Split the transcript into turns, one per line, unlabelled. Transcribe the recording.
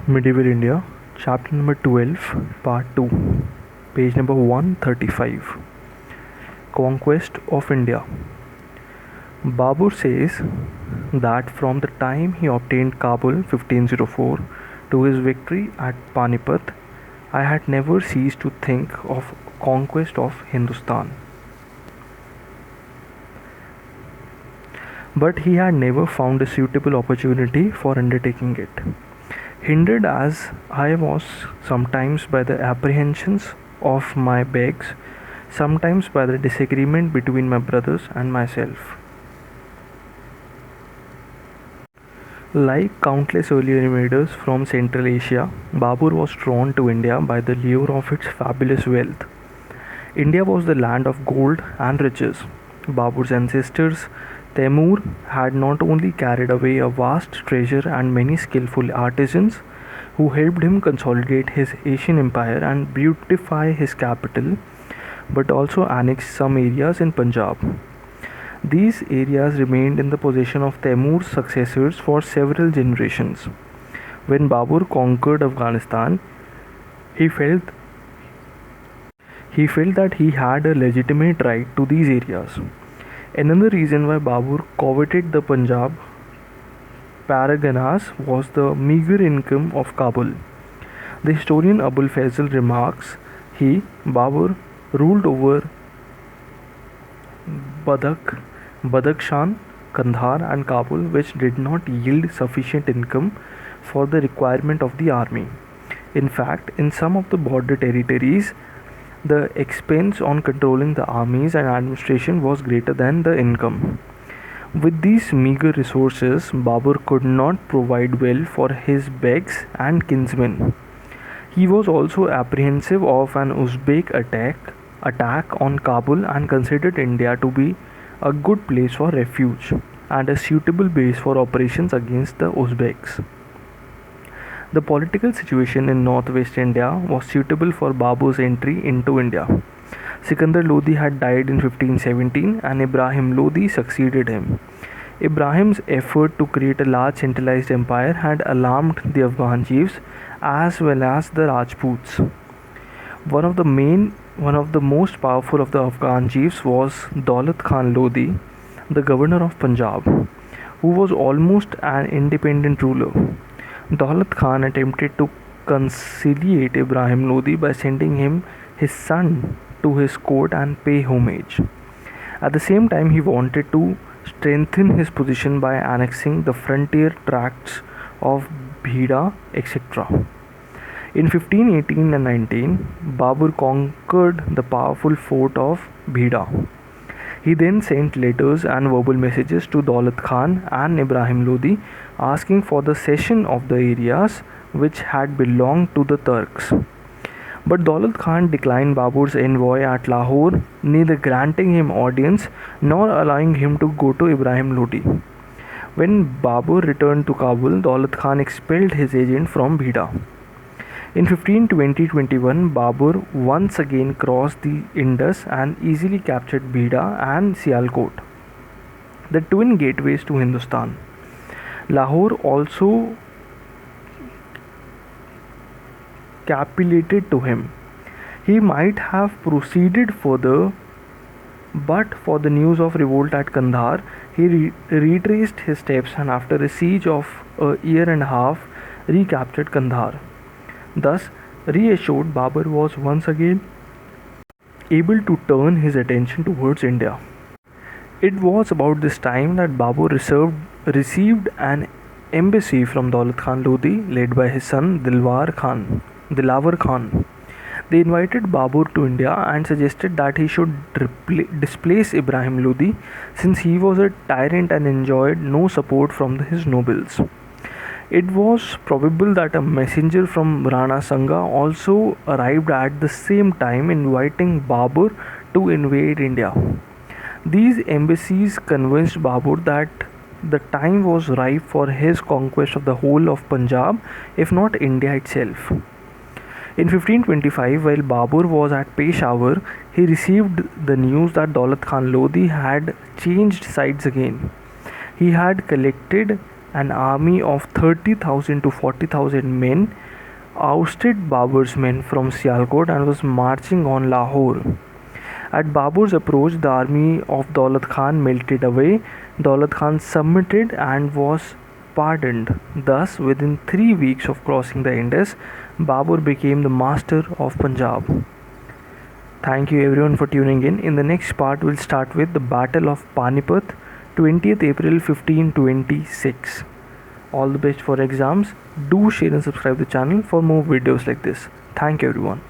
Medieval India, chapter number 12, part 2, page number 135. Conquest of India. Babur says that from the time he obtained Kabul 1504 to his victory at Panipat, I had never ceased to think of conquest of Hindustan. But he had never found a suitable opportunity for undertaking it. Hindered as I was sometimes by the apprehensions of my begs, sometimes by the disagreement between my brothers and myself. Like countless earlier invaders from Central Asia, Babur was drawn to India by the lure of its fabulous wealth. India was the land of gold and riches. Babur's ancestors, Temur, had not only carried away a vast treasure and many skillful artisans who helped him consolidate his Asian empire and beautify his capital, but also annexed some areas in Punjab. These areas remained in the possession of Temur's successors for several generations. When Babur conquered Afghanistan, he felt that he had a legitimate right to these areas. Another reason why Babur coveted the Punjab Parganas was the meager income of Kabul. The historian Abul Fazl remarks, Babur, ruled over Badakhshan, Kandahar and Kabul, which did not yield sufficient income for the requirement of the army. In fact, in some of the border territories, the expense on controlling the armies and administration was greater than the income. With these meager resources, Babur could not provide well for his begs and kinsmen. He was also apprehensive of an Uzbek attack on Kabul and considered India to be a good place for refuge and a suitable base for operations against the Uzbeks. The political situation in northwest India was suitable for Babur's entry into India. Sikandar Lodi had died in 1517 and Ibrahim Lodi succeeded him. Ibrahim's effort to create a large centralized empire had alarmed the Afghan chiefs as well as the Rajputs. One of the most powerful of the Afghan chiefs was Daulat Khan Lodi, the governor of Punjab, who was almost an independent ruler. Daulat Khan attempted to conciliate Ibrahim Lodi by sending him his son to his court and pay homage. At the same time, he wanted to strengthen his position by annexing the frontier tracts of Bhida, etc. In 1518 and 19, Babur conquered the powerful fort of Bhida. He then sent letters and verbal messages to Daulat Khan and Ibrahim Lodi asking for the cession of the areas which had belonged to the Turks. But Daulat Khan declined Babur's envoy at Lahore, neither granting him audience nor allowing him to go to Ibrahim Lodi. When Babur returned to Kabul, Daulat Khan expelled his agent from Bhida. In 1520-21, Babur once again crossed the Indus and easily captured Bhida and Sialkot, the twin gateways to Hindustan. Lahore also capitulated to him. He might have proceeded further, but for the news of revolt at Kandahar, he retraced his steps and after a siege of a year and a half, recaptured Kandahar. Thus, reassured, Babur was once again able to turn his attention towards India. It was about this time that Babur received an embassy from Daulat Khan Lodi led by his son Dilawar Khan. They invited Babur to India and suggested that he should displace Ibrahim Lodi since he was a tyrant and enjoyed no support from his nobles. It was probable that a messenger from Rana Sanga also arrived at the same time inviting Babur to invade India. These embassies convinced Babur that the time was ripe for his conquest of the whole of Punjab, if not India itself. In 1525, while Babur was at Peshawar, he received the news that Daulat Khan Lodi had changed sides again. He had collected an army of 30,000 to 40,000 men ousted Babur's men from Sialkot and was marching on Lahore. At Babur's approach, the army of Daulat Khan melted away. Daulat Khan submitted and was pardoned. Thus, within 3 weeks of crossing the Indus, Babur became the master of Punjab. Thank you everyone for tuning in. In the next part, we'll start with the Battle of Panipat, 20th April 1526. All the best for exams. Do share and subscribe the channel for more videos like this. Thank you everyone.